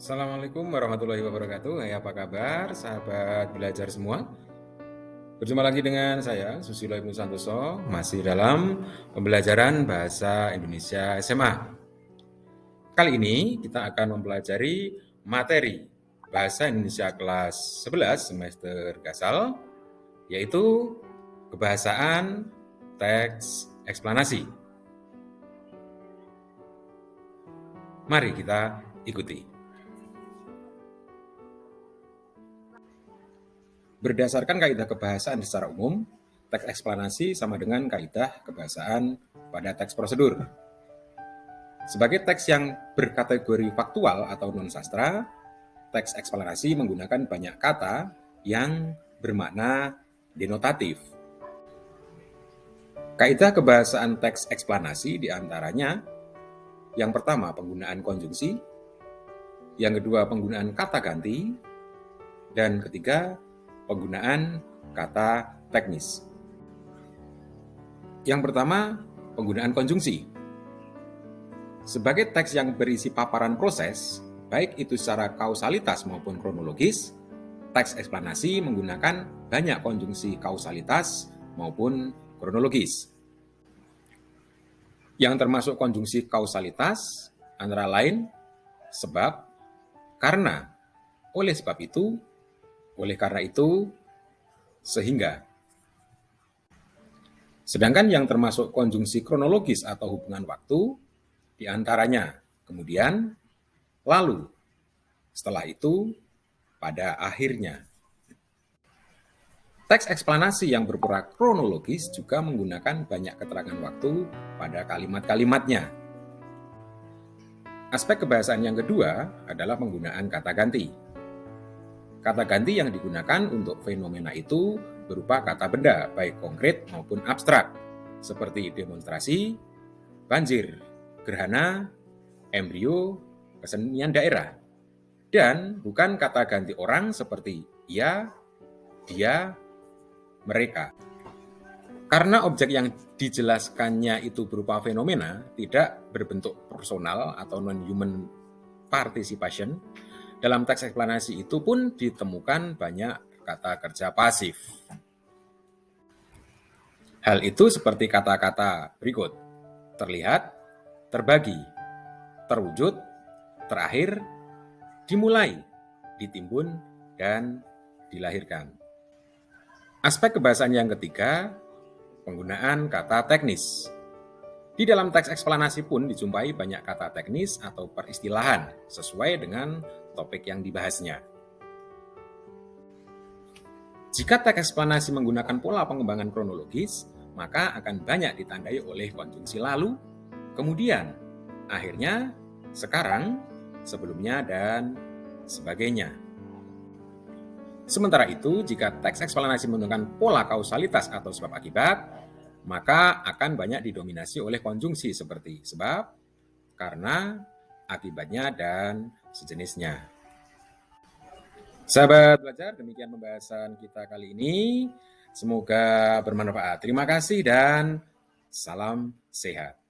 Assalamualaikum warahmatullahi wabarakatuh. Hai, apa kabar sahabat belajar semua? Berjumpa lagi dengan saya, Susilo Ibnu Santoso, masih dalam pembelajaran Bahasa Indonesia SMA. Kali ini kita akan mempelajari materi Bahasa Indonesia kelas 11 semester Gasal, yaitu kebahasaan teks eksplanasi. Mari kita ikuti. Berdasarkan kaidah kebahasaan secara umum, teks eksplanasi sama dengan kaidah kebahasaan pada teks prosedur. Sebagai teks yang berkategori faktual atau non-sastra, teks eksplanasi menggunakan banyak kata yang bermakna denotatif. Kaidah kebahasaan teks eksplanasi diantaranya, yang pertama penggunaan konjungsi, yang kedua penggunaan kata ganti, dan ketiga penggunaan kata teknis. Yang pertama, penggunaan konjungsi. Sebagai teks yang berisi paparan proses, baik itu secara kausalitas maupun kronologis, teks eksplanasi menggunakan banyak konjungsi kausalitas maupun kronologis. Yang termasuk konjungsi kausalitas antara lain sebab, karena, oleh sebab itu, oleh karena itu, sehingga. Sedangkan yang termasuk konjungsi kronologis atau hubungan waktu, diantaranya kemudian, lalu, setelah itu, pada akhirnya. Teks eksplanasi yang berpura kronologis juga menggunakan banyak keterangan waktu pada kalimat-kalimatnya. Aspek kebahasaan yang kedua adalah penggunaan kata ganti. Kata ganti yang digunakan untuk fenomena itu berupa kata benda, baik konkret maupun abstrak, seperti demonstrasi, banjir, gerhana, embrio, kesenian daerah, dan bukan kata ganti orang seperti ia, dia, mereka. Karena objek yang dijelaskannya itu berupa fenomena, tidak berbentuk personal atau non-human participation, dalam teks eksplanasi itu pun ditemukan banyak kata kerja pasif. Hal itu seperti kata-kata berikut: terlihat, terbagi, terwujud, terakhir, dimulai, ditimbun, dan dilahirkan. Aspek kebahasaan yang ketiga, penggunaan kata teknis. Di dalam teks eksplanasi pun dijumpai banyak kata teknis atau peristilahan sesuai dengan topik yang dibahasnya. Jika teks eksplanasi menggunakan pola pengembangan kronologis, maka akan banyak ditandai oleh konjungsi lalu, kemudian, akhirnya, sekarang, sebelumnya, dan sebagainya. Sementara itu, jika teks eksplanasi menggunakan pola kausalitas atau sebab akibat, maka akan banyak didominasi oleh konjungsi seperti sebab, karena, akibatnya, dan sejenisnya. Sahabat belajar, demikian pembahasan kita kali ini. Semoga bermanfaat. Terima kasih dan salam sehat.